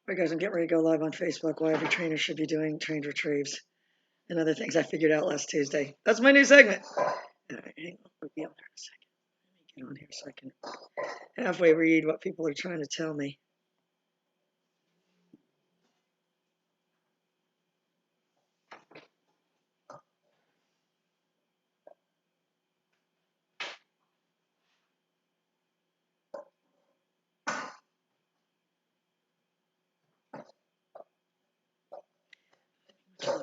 All right, guys, I'm getting ready to go live on Facebook why every trainer should be doing trained retrieves and other things I figured out last Tuesday. That's my new segment. All right, hang on. We'll be on there in a second. Let me get on here so I can halfway read what people are trying to tell me. Okay.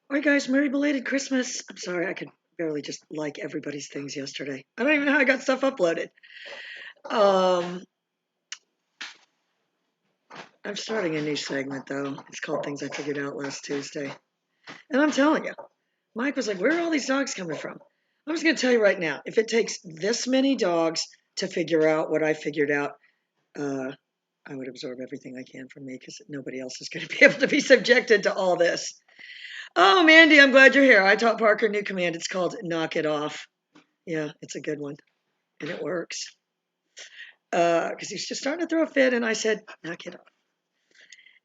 All right, guys, Merry belated Christmas. I'm sorry, I could barely just like everybody's things yesterday. I don't even know how I got stuff uploaded. I'm starting a new segment, though. It's called Things I Figured Out Last Tuesday. And I'm telling you, Mike was like, where are all these dogs coming from? I'm just going to tell you right now, if it takes this many dogs to figure out what I figured out, I would absorb everything I can from me because nobody else is going to be able to be subjected to all this. Oh, Mandy, I'm glad you're here. I taught Parker a new command. It's called Knock It Off. Yeah, it's a good one. And it works. Because he's just starting to throw a fit, and I said, knock it off.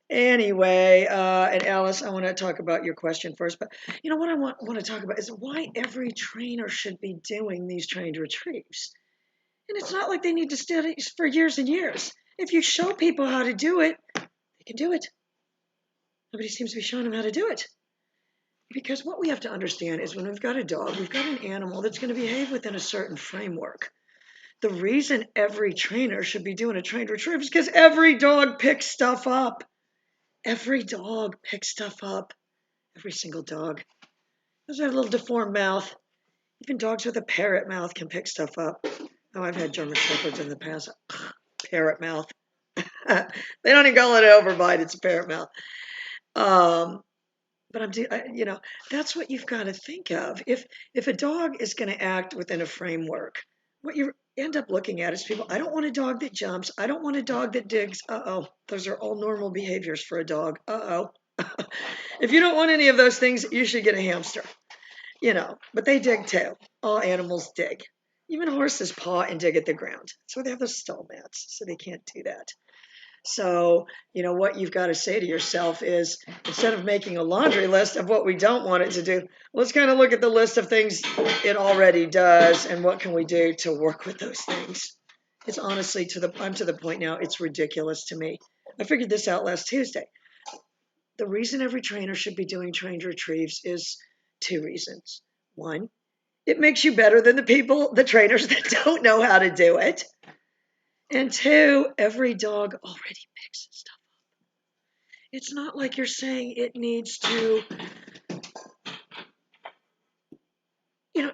Anyway, and Alice, I want to talk about your question first. But you know what I want to talk about is why every trainer should be doing these trained retrieves. And it's not like they need to study for years and years. If you show people how to do it, they can do it. Nobody seems to be showing them how to do it. Because what we have to understand is when we've got a dog, we've got an animal that's going to behave within a certain framework. The reason every trainer should be doing a trained retrieve is because every dog picks stuff up. Every dog picks stuff up. Every single dog. Those have a little deformed mouth. Even dogs with a parrot mouth can pick stuff up. Oh, I've had German Shepherds in the past. Parrot mouth. They don't even call it an overbite. It's a parrot mouth. But that's what you've got to think of. If a dog is going to act within a framework, what you end up looking at is people. I don't want a dog that jumps. I don't want a dog that digs. Those are all normal behaviors for a dog. If you don't want any of those things, you should get a hamster. But they dig too. All animals dig. Even horses paw and dig at the ground. So they have those stall mats, so they can't do that. So, what you've got to say to yourself is instead of making a laundry list of what we don't want it to do, let's kind of look at the list of things it already does and what can we do to work with those things. It's honestly I'm to the point now, it's ridiculous to me. I figured this out last Tuesday. The reason every trainer should be doing trained retrieves is two reasons. One, it makes you better than the trainers that don't know how to do it. And two, every dog already picks stuff up. It's not like you're saying it needs to,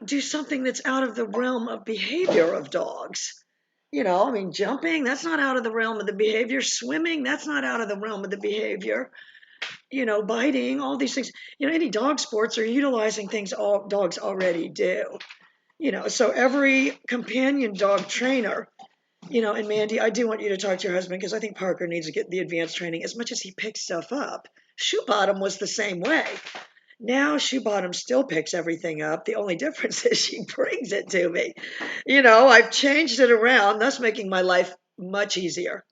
do something that's out of the realm of behavior of dogs. Jumping, that's not out of the realm of the behavior. Swimming, that's not out of the realm of the behavior. Biting, all these things. Any dog sports are utilizing things all dogs already do. So every companion dog trainer, and Mandy, I do want you to talk to your husband because I think Parker needs to get the advanced training as much as he picks stuff up. Shoe Bottom was the same way. Now Shoe Bottom still picks everything up. The only difference is she brings it to me. I've changed it around, thus making my life much easier.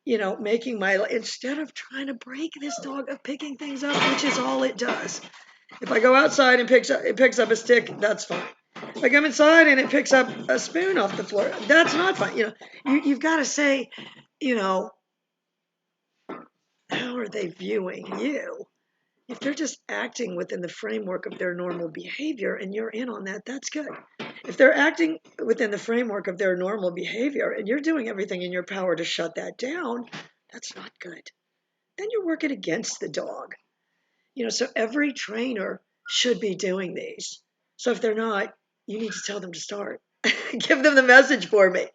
Instead of trying to break this dog of picking things up, which is all it does. If I go outside and it picks up a stick, that's fine. If I come inside and it picks up a spoon off the floor, that's not fine. You've got to say, how are they viewing you? If they're just acting within the framework of their normal behavior and you're in on that, that's good. If they're acting within the framework of their normal behavior and you're doing everything in your power to shut that down, that's not good. Then you're working against the dog. So every trainer should be doing these. So if they're not, you need to tell them to start. Give them the message for me.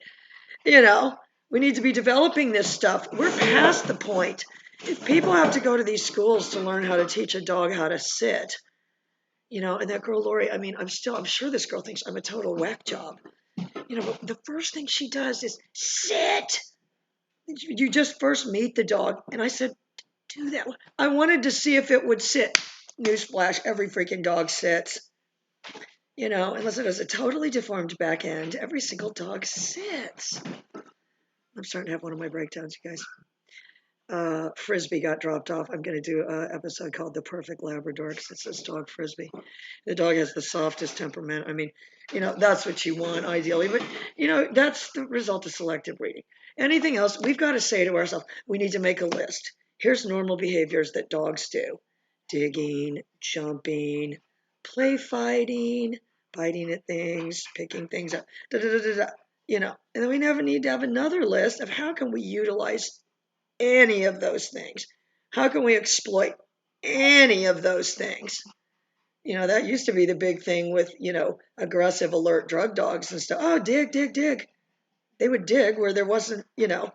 We need to be developing this stuff. We're past the point. If people have to go to these schools to learn how to teach a dog how to sit, and that girl Lori, I'm sure this girl thinks I'm a total whack job. But the first thing she does is sit. You just first meet the dog. And I said, do that. I wanted to see if it would sit. Newsflash, every freaking dog sits. Unless it has a totally deformed back end, every single dog sits. I'm starting to have one of my breakdowns, you guys. Frisbee got dropped off. I'm going to do an episode called The Perfect Labrador because it's this dog, Frisbee. The dog has the softest temperament. I mean, that's what you want ideally. But, that's the result of selective breeding. Anything else, we've got to say to ourselves, we need to make a list. Here's normal behaviors that dogs do. Digging, jumping, play fighting, biting at things, picking things up, And then we never need to have another list of how can we utilize any of those things. How can we exploit any of those things? That used to be the big thing with, aggressive, alert drug dogs and stuff. Oh, dig, dig, dig. They would dig where there wasn't, it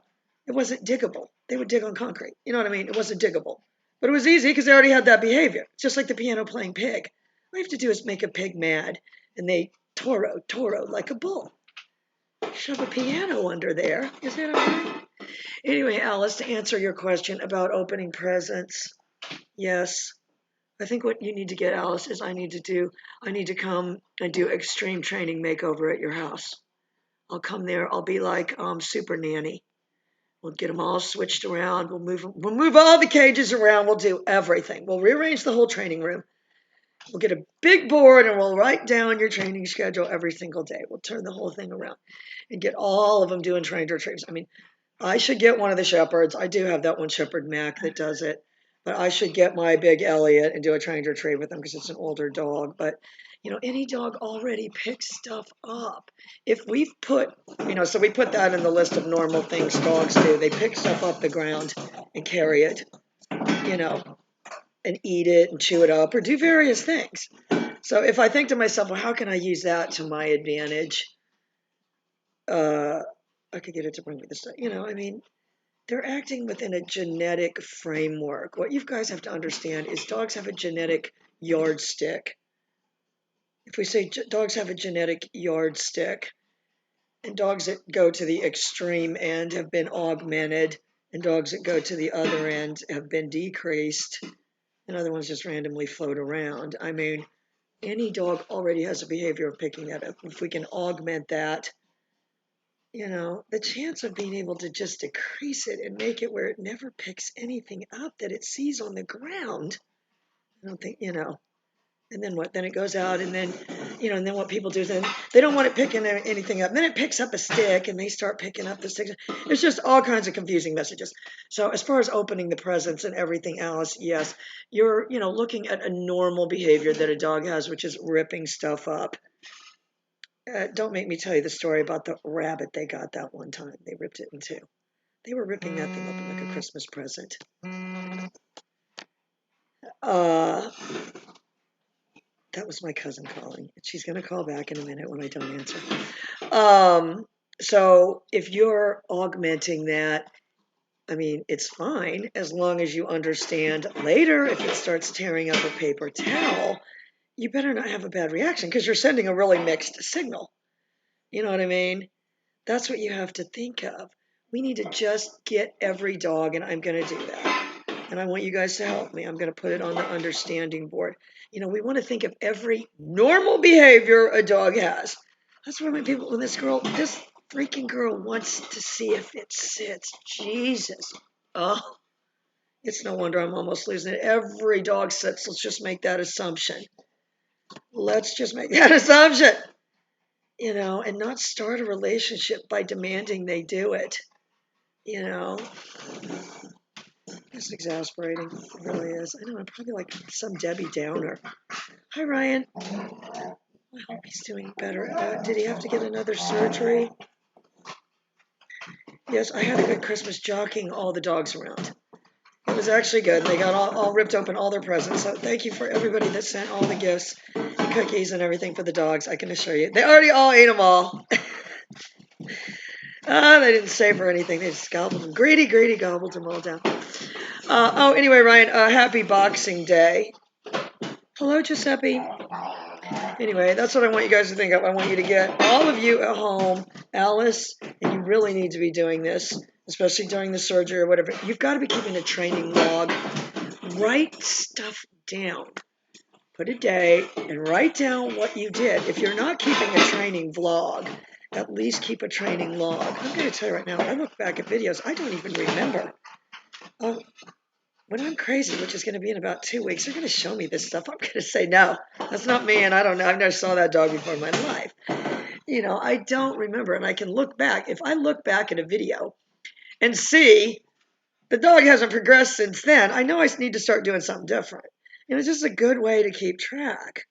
wasn't diggable. They would dig on concrete. You know what I mean? It wasn't diggable. But it was easy because they already had that behavior. It's just like the piano playing pig. All you have to do is make a pig mad and they toro like a bull. Shove a piano under there. Is that all right? Anyway, Alice, to answer your question about opening presents, yes. I think what you need to get, Alice, is I need to come and do extreme training makeover at your house. I'll come there. I'll be like Super Nanny. We'll get them all switched around. We'll move all the cages around. We'll do everything. We'll rearrange the whole training room. We'll get a big board and we'll write down your training schedule every single day. We'll turn the whole thing around and get all of them doing trained retrieves. I mean, I should get one of the shepherds. I do have that one shepherd, Mac, that does it. But I should get my big Elliot and do a trained retrieve with him because it's an older dog. But, any dog already picks stuff up. If we've put, so we put that in the list of normal things dogs do. They pick stuff off the ground and carry it, and eat it and chew it up or do various things. So if I think to myself, well, how can I use that to my advantage? I could get it to bring me this, they're acting within a genetic framework. What you guys have to understand is dogs have a genetic yardstick. If we say dogs have a genetic yardstick, and dogs that go to the extreme end have been augmented, and dogs that go to the other end have been decreased, and other ones just randomly float around. I mean, any dog already has a behavior of picking that up. If we can augment that, the chance of being able to just decrease it and make it where it never picks anything up that it sees on the ground, I don't think, and then what? Then it goes out and then, and then what people do is then they don't want it picking anything up. And then it picks up a stick and they start picking up the sticks. It's just all kinds of confusing messages. So as far as opening the presents and everything, Alice, yes, you're, looking at a normal behavior that a dog has, which is ripping stuff up. Don't make me tell you the story about the rabbit they got that one time. They ripped it in two. They were ripping that thing open like a Christmas present. That was my cousin calling. She's going to call back in a minute when I don't answer. So if you're augmenting that, I mean, it's fine as long as you understand later if it starts tearing up a paper towel, you better not have a bad reaction because you're sending a really mixed signal. You know what I mean? That's what you have to think of. We need to just get every dog, and I'm going to do that. And I want you guys to help me. I'm going to put it on the understanding board. We want to think of every normal behavior a dog has. That's why when this freaking girl wants to see if it sits. Jesus. Oh, it's no wonder I'm almost losing it. Every dog sits. Let's just make that assumption. And not start a relationship by demanding they do it. It's exasperating. It really is. I know, I'm probably like some Debbie Downer. Hi, Ryan. I hope he's doing better. Did he have to get another surgery? Yes, I had a good Christmas jockeying all the dogs around. It was actually good. They got all ripped open, all their presents. So thank you for everybody that sent all the gifts and cookies and everything for the dogs. I can assure you. They already all ate them all. They didn't savor anything. They just gobbled them. Greedy gobbled them all down. Anyway, Ryan, happy Boxing Day. Hello, Giuseppe. Anyway, that's what I want you guys to think of. I want you to get all of you at home, Alice, and you really need to be doing this. especially during the surgery or whatever. You've got to be keeping a training log. Write stuff down. Put a day and write down what you did. If you're not keeping a training vlog, at least keep a training log. I'm going to tell you right now, I look back at videos, I don't even remember. When I'm crazy, which is going to be in about 2 weeks, they're going to show me this stuff. I'm going to say, no, that's not me, and I don't know. I've never saw that dog before in my life. I don't remember, and I can look back. If I look back at a video and see the dog hasn't progressed since then, I know I need to start doing something different. It's just a good way to keep track.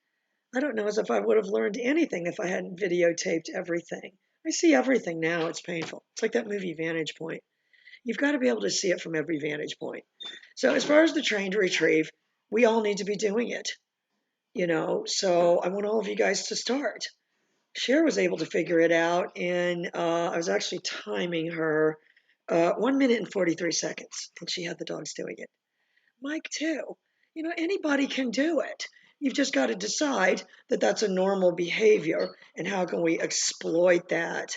I don't know as if I would have learned anything if I hadn't videotaped everything. I see everything now. It's painful. It's like that movie Vantage Point. You've got to be able to see it from every vantage point. So as far as the train to retrieve, we all need to be doing it. So I want all of you guys to start. Cher was able to figure it out, and I was actually timing her 1 minute and 43 seconds, and she had the dogs doing it. Mike, too. Anybody can do it. You've just got to decide that that's a normal behavior, and how can we exploit that?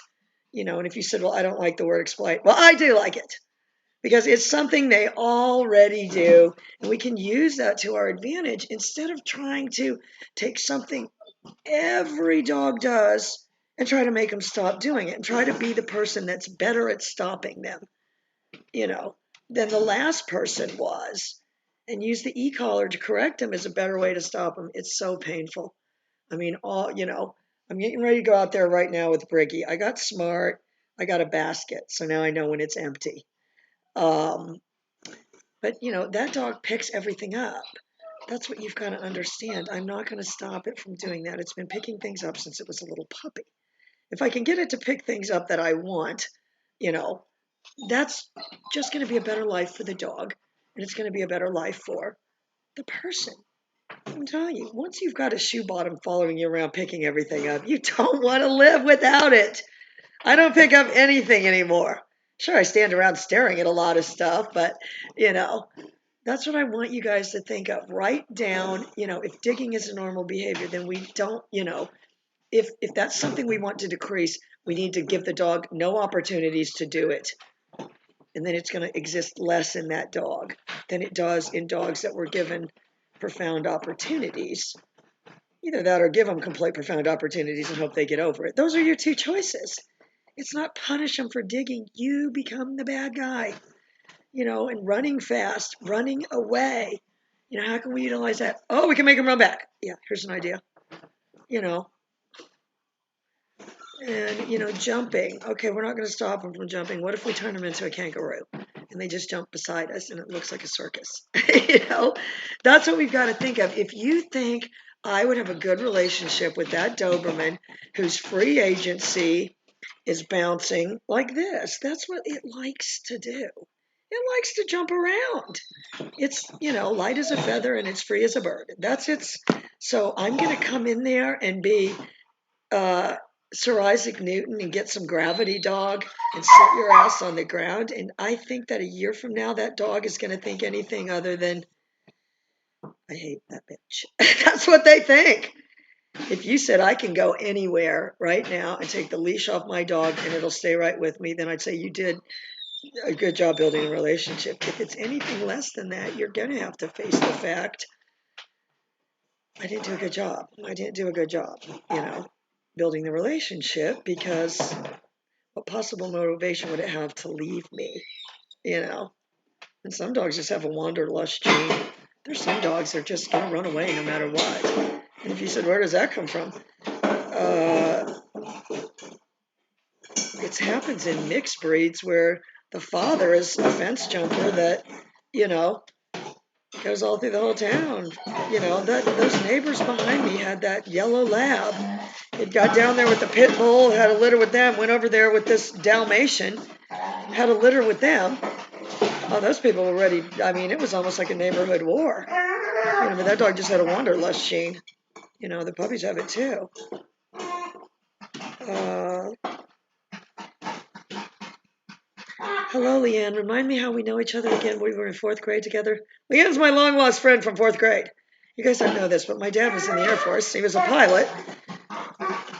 And if you said, well, I don't like the word exploit, well, I do like it because it's something they already do, and we can use that to our advantage instead of trying to take something every dog does and try to make them stop doing it and try to be the person that's better at stopping them, than the last person was, and use the e-collar to correct them is a better way to stop them. It's so painful. I'm getting ready to go out there right now with Briggy. I got smart. I got a basket, so now I know when it's empty. But that dog picks everything up. That's what you've got to understand. I'm not going to stop it from doing that. It's been picking things up since it was a little puppy. If I can get it to pick things up that I want, that's just going to be a better life for the dog, and it's going to be a better life for the person. I'm telling you, once you've got a shoe bottom following you around picking everything up, you don't want to live without it. I don't pick up anything anymore. Sure, I stand around staring at a lot of stuff, but, that's what I want you guys to think of. Write down, if digging is a normal behavior, then we don't, if that's something we want to decrease, we need to give the dog no opportunities to do it. And then it's going to exist less in that dog than it does in dogs that were given profound opportunities. Either that or give them complete profound opportunities and hope they get over it. Those are your two choices. It's not punish them for digging. You become the bad guy. And running fast, running away. How can we utilize that? Oh, we can make them run back. Yeah, here's an idea. And, jumping. Okay, we're not going to stop them from jumping. What if we turn them into a kangaroo and they just jump beside us and it looks like a circus? That's what we've got to think of. If you think I would have a good relationship with that Doberman whose free agency is bouncing like this, that's what it likes to do. It likes to jump around. It's, light as a feather and it's free as a bird. That's its. So I'm going to come in there and be Sir Isaac Newton and get some gravity dog and sit your ass on the ground. And I think that a year from now, that dog is going to think anything other than, I hate that bitch. That's what they think. If you said I can go anywhere right now and take the leash off my dog and it'll stay right with me, then I'd say you did a good job building a relationship. If it's anything less than that, you're going to have to face the fact, I didn't do a good job. I didn't do a good job, building the relationship, because what possible motivation would it have to leave me, And some dogs just have a wanderlust gene. There's some dogs that are just going to run away no matter what. And if you said, where does that come from? It happens in mixed breeds where the father is a fence jumper that, goes all through the whole town. Those neighbors behind me had that yellow lab. It got down there with the pit bull, had a litter with them, went over there with this Dalmatian, had a litter with them. Oh, those people were ready. I mean, it was almost like a neighborhood war. But that dog just had a wanderlust gene. The puppies have it too. Hello, Leanne. Remind me how we know each other again. We were in 4th grade together. Leanne's my long-lost friend from 4th grade. You guys don't know this, but my dad was in the Air Force. He was a pilot.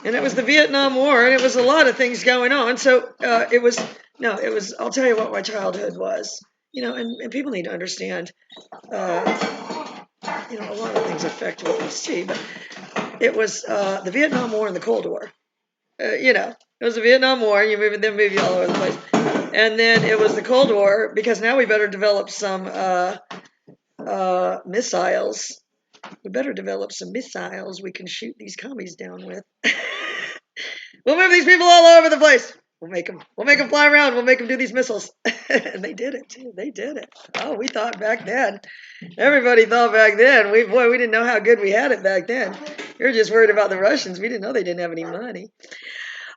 And it was the Vietnam War, and it was a lot of things going on. So it was, I'll tell you what my childhood was. And people need to understand, a lot of things affect what we see, but it was the Vietnam War and the Cold War. It was the Vietnam War, and they move you all over the place. And then it was the Cold War, because now we better develop some missiles. We better develop some missiles we can shoot these commies down with. We'll move these people all over the place. We'll make them fly around. We'll make them do these missiles. And they did it too. They did it. Oh, we thought back then. Everybody thought back then. We didn't know how good we had it back then. We were just worried about the Russians. We didn't know they didn't have any money.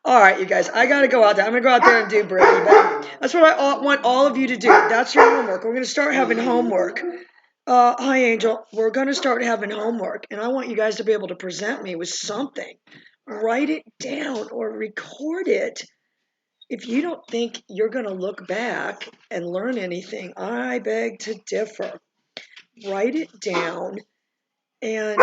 All right, you guys, I got to go out there. I'm going to go out there and do Brady. But that's what I want all of you to do. That's your homework. We're going to start having homework. Hi, Angel. We're going to start having homework, and I want you guys to be able to present me with something. Write it down or record it. If you don't think you're going to look back and learn anything, I beg to differ. Write it down, and,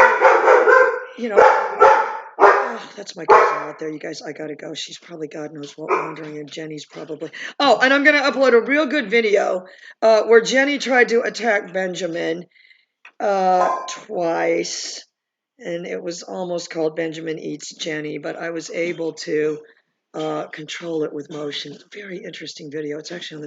oh, that's my cousin out there, you guys. I gotta go. She's probably God knows what wandering, and Jenny's probably. Oh, and I'm gonna upload a real good video where Jenny tried to attack Benjamin twice, and it was almost called Benjamin Eats Jenny, but I was able to control it with motion. Very interesting video. It's actually on the